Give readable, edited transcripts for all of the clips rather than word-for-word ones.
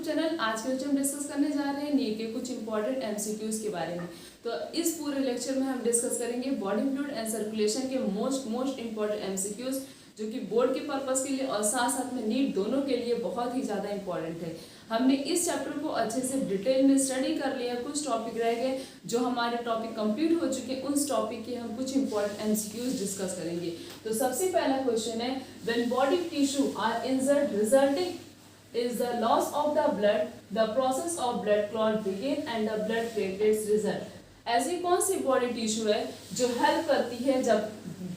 Channel. आज के lecture में डिस्कस करने जा रहे हैं नीट के कुछ इंपॉर्टेंट एमसीक्यूज के बारे में। तो इस पूरे लेक्चर में हम डिस्कस करेंगे बॉडी फ्लूइड एंड सर्कुलेशन के मोस्ट इंपॉर्टेंट एमसीक्यूज जो कि बोर्ड के पर्पस के लिए और साथ साथ में नीट दोनों के लिए बहुत ही ज़्यादा इंपॉर्टेंट है। हमने इस चैप्टर को अच्छे से डिटेल में स्टडी कर लिया, कुछ टॉपिक रह गए जो हमारे टॉपिक कंप्लीट हो चुके, उस टॉपिक के हम कुछ इंपॉर्टेंट एमसीक्यूज डिस्कस करेंगे। तो सबसे पहला क्वेश्चन है, when body tissue are injured resulting is the loss of the blood, the process of blood clot begin and the blood platelets result। ऐसी कौन सी बॉडी टिश्यू है जो हेल्प करती है जब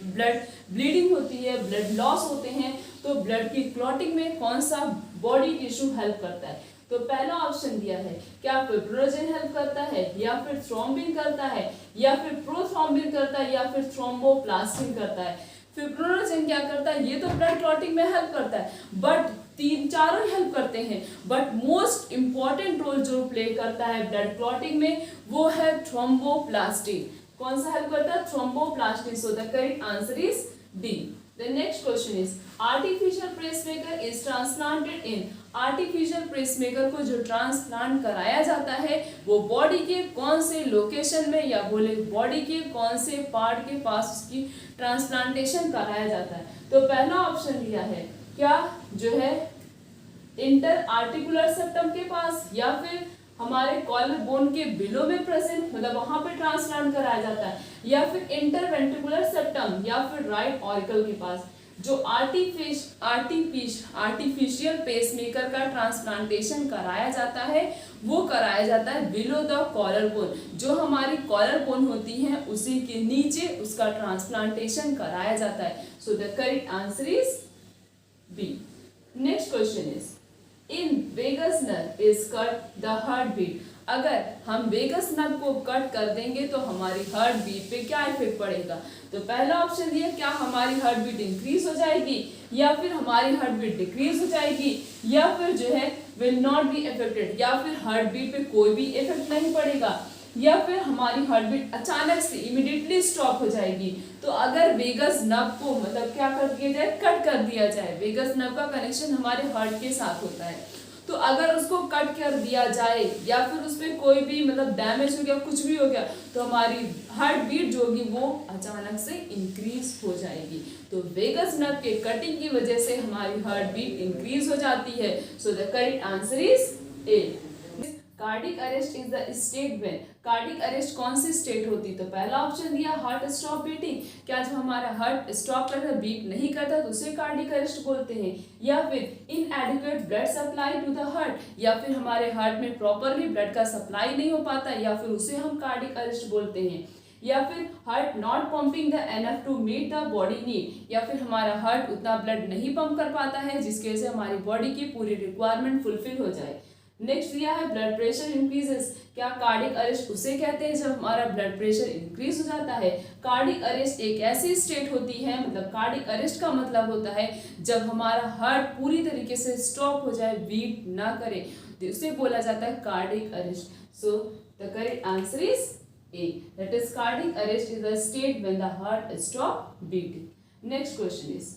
ब्लड ब्लीडिंग होती है, ब्लड लॉस होते हैं, तो ब्लड की क्लॉटिंग में कौन सा बॉडी टिश्यू हेल्प करता है? तो पहला ऑप्शन दिया है, क्या फिब्रिनोजन हेल्प करता है, या फिर थ्रोम्बिन करता है, या फिर प्रोथ्रोम्बिन करता है, या फिर थ्रोम्बोप्लास्टिन करता है। फिब्रिनोजन क्या करता है? ये तो ब्लड क्लॉटिंग में हेल्प करता है, बट चारों हेल्प करते हैं, बट मोस्ट इंपॉर्टेंट रोल जो प्ले करता है ब्लड क्लॉटिंग में वो है थ्रोम्बोप्लास्टिन। कौन सा हेल्प करता है? Thromboplastin. So the correct answer is D. The next question is, artificial pacemaker is transplanted in. Artificial pacemaker को जो ट्रांसप्लांट कराया जाता है वो बॉडी के कौन से लोकेशन में या बोले बॉडी के कौन से पार्ट के पास उसकी ट्रांसप्लांटेशन कराया जाता है? तो पहला ऑप्शन दिया है, क्या जो है इंटर आर्टिकुलर सेप्टम के पास, या फिर हमारे कॉलर बोन के बिलो में प्रेजेंट, मतलब वहां पे ट्रांसप्लांट कराया जाता है, या फिर इंटरवेंट्रिकुलर सेप्टम, या फिर राइट ऑरिकल के पास। जो आर्टिफिशियल पेसमेकर का ट्रांसप्लांटेशन कराया जाता है वो कराया जाता है बिलो द कॉलर बोन। जो हमारी कॉलर बोन होती है उसी के नीचे उसका ट्रांसप्लांटेशन कराया जाता है। So the correct answer is B. Next question is, in vagus nerve is cut the heartbeat। अगर हम वेगस नर्व को कट कर देंगे तो हमारी हार्ट बीट पे क्या इफेक्ट पड़ेगा? तो पहला ऑप्शन दिया, क्या हमारी हार्ट बीट इंक्रीज हो जाएगी, या फिर हमारी हार्ट बीट डिक्रीज हो जाएगी, या फिर जो है विल नॉट बी इफेक्टेड, या फिर हार्ट बीट पे कोई भी इफेक्ट नहीं पड़ेगा, या फिर हमारी हार्ट बीट अचानक से इमीडिएटली स्टॉप हो जाएगी। तो अगर वेगस नर्व को मतलब क्या कर दिया जाए? कट कर दिया जाए। वेगस नर्व का कनेक्शन हमारे हार्ट के साथ होता है, तो अगर उसको कट कर दिया जाए या फिर उसमें कोई भी मतलब डैमेज हो गया, कुछ भी हो गया, तो हमारी हार्ट बीट जो होगी वो अचानक से इंक्रीज हो जाएगी। तो वेगस नर्व के कटिंग की वजह से हमारी हार्ट बीट इंक्रीज हो जाती है। So the correct answer is a. Cardiac arrest is the state when. Cardiac arrest कौन सी स्टेट होती? तो पहला ऑप्शन दिया, हार्ट स्टॉप बीटिंग। क्या जब हमारा हार्ट स्टॉप करता, बीट नहीं करता, तो उसे कार्डिक अरेस्ट बोलते हैं। या फिर inadequate blood supply to the heart, या फिर हमारे हार्ट में प्रॉपरली ब्लड का सप्लाई नहीं हो पाता, या फिर उसे हम कार्डिक अरेस्ट बोलते हैं। या फिर heart not pumping the enough to meet the body need, या फिर हमारा हार्ट उतना ब्लड नहीं पंप कर पाता है जिसकी वजह से हमारी बॉडी की पूरी रिक्वायरमेंट फुलफिल हो जाए। नेक्स्ट दिया है, ब्लड प्रेशर इंक्रीजेस। क्या कार्डिक अरेस्ट उसे कहते हैं जब हमारा ब्लड प्रेशर इंक्रीज हो जाता है? कार्डिक अरेस्ट एक ऐसी स्टेट होती है, मतलब कार्डिक अरेस्ट का मतलब होता है जब हमारा हार्ट पूरी तरीके से स्टॉप हो जाए, बीट ना करे, तो उसे बोला जाता है cardiac arrest. So the correct answer is a, that is cardiac arrest is the state when the heart stop beating. Next question is,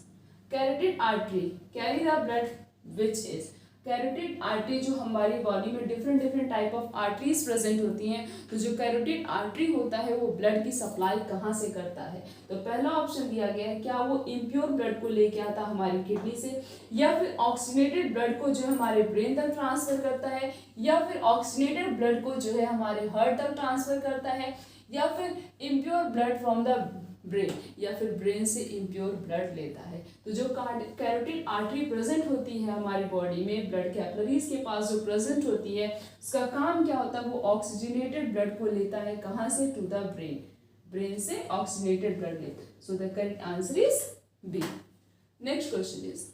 carotid artery carry the blood which is. Carotid artery जो हमारी body में different type of arteries present होती हैं, तो जो carotid artery होता है वो ब्लड की सप्लाई कहाँ से करता है? तो पहला ऑप्शन दिया गया है, क्या वो इम्प्योर ब्लड को लेके आता हमारी किडनी से, या फिर ऑक्सीजनेटेड ब्लड को जो है हमारे ब्रेन तक ट्रांसफर करता है, या फिर ऑक्सीजनेटेड ब्लड को जो है हमारे हार्ट तक ट्रांसफर करता है, या फिर impure blood from the brain, या फिर ब्रेन से इम्प्योर ब्लड लेता है। तो जो कैरोटिड आर्टरी प्रेजेंट होती है हमारी बॉडी में, ब्लड कैपिलरीज के पास जो प्रेजेंट होती है, उसका काम क्या होता है? वो ऑक्सीजनेटेड ब्लड को लेता है, कहाँ से? टू द ब्रेन, ब्रेन से ऑक्सीजनेटेड ब्लड लेता है। So the correct answer is B. Next question is,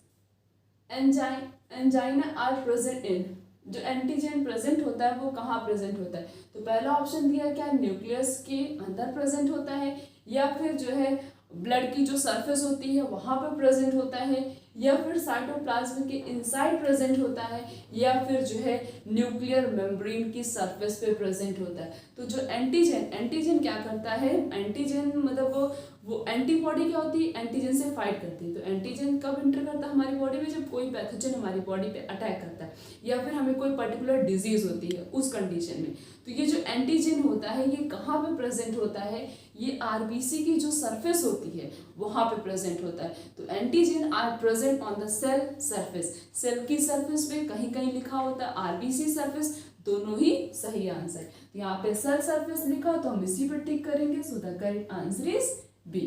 angina are present in. जो एंटीजन प्रेजेंट होता है वो कहाँ प्रेजेंट होता है? तो पहला ऑप्शन दिया, क्या न्यूक्लियस के अंदर प्रेजेंट होता है, या फिर जो है ब्लड की जो सरफेस होती है वहां पर प्रेजेंट होता है, या फिर साइटोप्लाज्म के इनसाइड प्रेजेंट होता है, या फिर जो है न्यूक्लियर मेम्ब्रेन की सरफेस पे प्रेजेंट होता है। तो जो एंटीजन क्या करता है, एंटीजन मतलब वो एंटीबॉडी क्या होती है, एंटीजन से फाइट करती है। तो एंटीजन कब इंटर करता है हमारी बॉडी में, जब कोई पैथोजन हमारी बॉडी पे अटैक करता है, या फिर हमें कोई पर्टिकुलर डिजीज होती है उस कंडीशन में। तो ये जो एंटीजन होता है ये कहाँ पे प्रेजेंट होता है, ये आरबीसी की जो सरफेस होती है वहाँ पे प्रेजेंट होता है। तो antigen are present on the cell surface, cell की सरफेस पे कहीं कहीं लिखा होता है आरबीसी सरफेस, दोनों ही सही आंसर। तो यहाँ पे सेल सरफेस लिखा तो हम इसी पे टिक करेंगे, so the correct answer is B.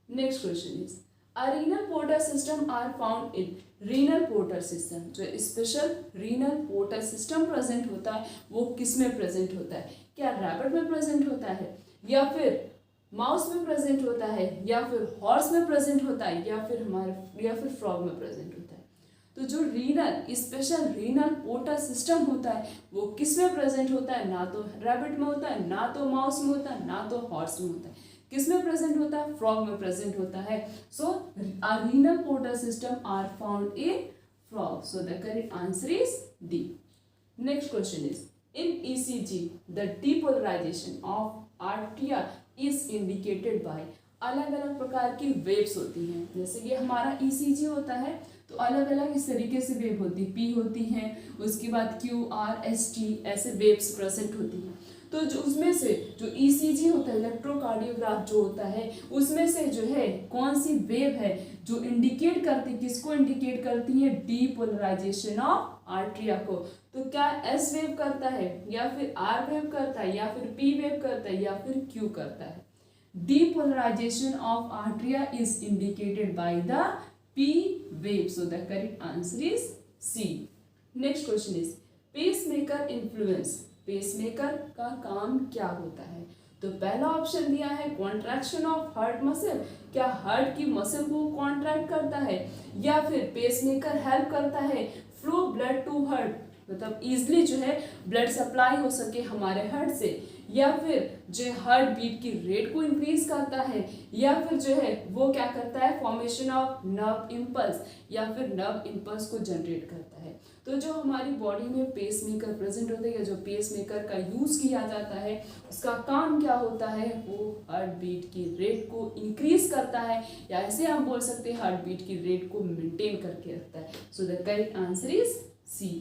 Next question is A renal portal system are found in renal portal system। जो special renal portal system present होता है वो किस में प्रेजेंट होता है, क्या रैबिट में प्रेजेंट होता है, या फिर माउस में प्रेजेंट होता है, या फिर हॉर्स में प्रेजेंट होता है, या फिर फ्रॉग में प्रेजेंट होता है। तो जो renal special renal portal system होता है वो किस में प्रेजेंट होता है, ना तो रैबिट में होता है, ना तो माउस में होता है, ना तो हॉर्स में होता है, किस में प्रेजेंट होता है, फ्रॉग में प्रेजेंट होता है। So renal portal system are found in frog, so the correct answer is D. Next question is in ECG the depolarisation of atria is indicated by. अलग अलग प्रकार की वेव्स होती हैं, जैसे कि हमारा ईसीजी होता है तो अलग अलग इस तरीके से वेव होती है, पी होती हैं, उसके बाद क्यू आर एस टी ऐसे वेव्स प्रेजेंट होती हैं। तो जो उसमें से जो ईसीजी होता है, इलेक्ट्रोकार्डियोग्राफ जो होता है, उसमें से जो है कौन सी वेव है जो इंडिकेट करती, किसको इंडिकेट करती है, डीपोलराइजेशन ऑफ आर्टरिया को। तो क्या एस वेव करता है, या फिर आर वेव करता है, या फिर पी वेव करता है, या फिर क्यू करता है। Depolarization of arteria is indicated by the P wave. So the correct answer is C. Next question is pacemaker influence. Pacemaker का काम क्या होता है? तो पहला ऑप्शन दिया है कॉन्ट्रैक्शन ऑफ हार्ट मसल, क्या हार्ट की मसल को कॉन्ट्रैक्ट करता है, या फिर पेसमेकर हेल्प करता है फ्लो ब्लड टू हार्ट, मतलब इजिली जो है ब्लड सप्लाई हो सके हमारे हार्ट से, या फिर जो हार्ट बीट की रेट को इंक्रीज करता है, या फिर जो है वो क्या करता है फॉर्मेशन ऑफ नर्व इम्पल्स, या फिर नर्व इम्पल्स को जनरेट करता है। तो जो हमारी बॉडी में पेसमेकर प्रेजेंट होता है, या जो पेसमेकर का यूज किया जाता है उसका काम क्या होता है, वो हार्ट बीट की रेट को इंक्रीज करता है, या ऐसे हम बोल सकते हैं हार्ट बीट की रेट को मेंटेन करके रखता है। So the correct answer is C.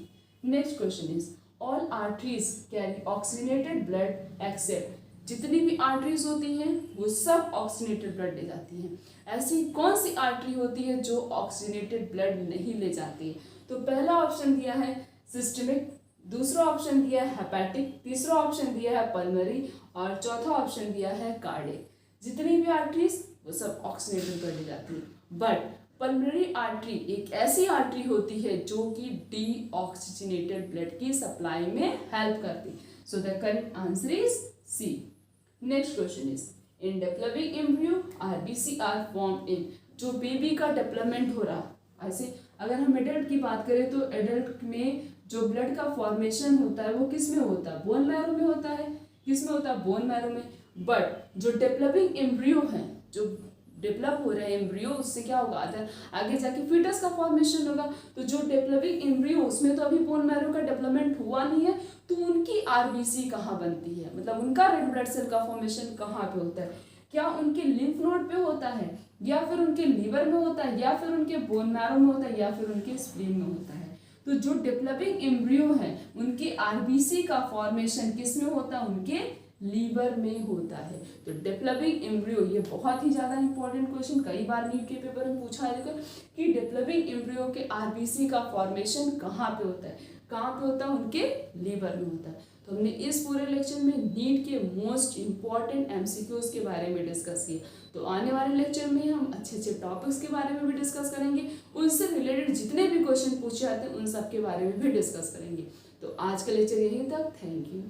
Next question is all arteries carry oxygenated blood except. जितनी भी आर्टरीज होती हैं वो सब ऑक्सीजनेटेड ब्लड ले जाती हैं। ऐसी कौन सी आर्टरी होती है जो ऑक्सीजनेटेड ब्लड नहीं ले जाती है? तो पहला ऑप्शन दिया है सिस्टमिक, दूसरा ऑप्शन दिया है हेपेटिक, तीसरा ऑप्शन दिया है पल्मोनरी, और चौथा ऑप्शन दिया है कार्डियक। जितनी भी आर्टरीज वो सब ऑक्सीजनेटेड ब्लड ले जाती है, बट पल्मोनरी आर्टरी एक ऐसी आर्टरी होती है जो कि डीऑक्सीजनेटेड ब्लड की सप्लाई में हेल्प करती है। So the correct answer is C. Next question is in developing embryo RBC are form in. जो बेबी का डेवलपमेंट हो रहा, ऐसे अगर हम एडल्ट की बात करें तो एडल्ट में जो ब्लड का फॉर्मेशन होता है वो किस में होता है, बोन मैरो में होता है। किस में होता है, बोन मैरो में। बट जो डेवलपिंग एम्ब्रियो है, जो डेवलप हो रहा है एम्ब्रियो, उससे क्या होगा, आगे जाके फीटस का फॉर्मेशन होगा। तो जो डेवलपिंग एम्ब्रियो उसमें तो अभी बोन मैरो का डेवलपमेंट हुआ नहीं है, तो उनकी आरबीसी कहाँ बनती है, मतलब उनका रेड ब्लड सेल का फॉर्मेशन कहाँ पे होता है, क्या उनके लिम्फ नोड पे होता है, या फिर उनके लीवर में होता है, या फिर उनके बोन मैरो में होता है, या फिर उनके स्प्लीन में होता है। तो जो डेवलपिंग एम्ब्रियो है उनके आरबीसी का फॉर्मेशन किस में होता है, उनके लीवर में होता है। तो डेवलपिंग एम्ब्रियो ये बहुत ही ज़्यादा इंपॉर्टेंट क्वेश्चन, कई बार नीट के पेपर में पूछा है देखो कि डेवलपिंग एम्ब्रियो के आरबीसी का फॉर्मेशन कहाँ पे होता है, कहाँ पे होता है, उनके लीवर में होता है। तो हमने इस पूरे लेक्चर में नीट के मोस्ट इंपॉर्टेंट एमसीक्यूज के बारे में डिस्कस किया। तो आने वाले लेक्चर में हम अच्छे अच्छे टॉपिक्स के बारे में भी डिस्कस करेंगे, उनसे रिलेटेड जितने भी क्वेश्चन पूछे जाते हैं उन सब के बारे में भी डिस्कस करेंगे। तो आज का लेक्चर यहीं तक, थैंक यू।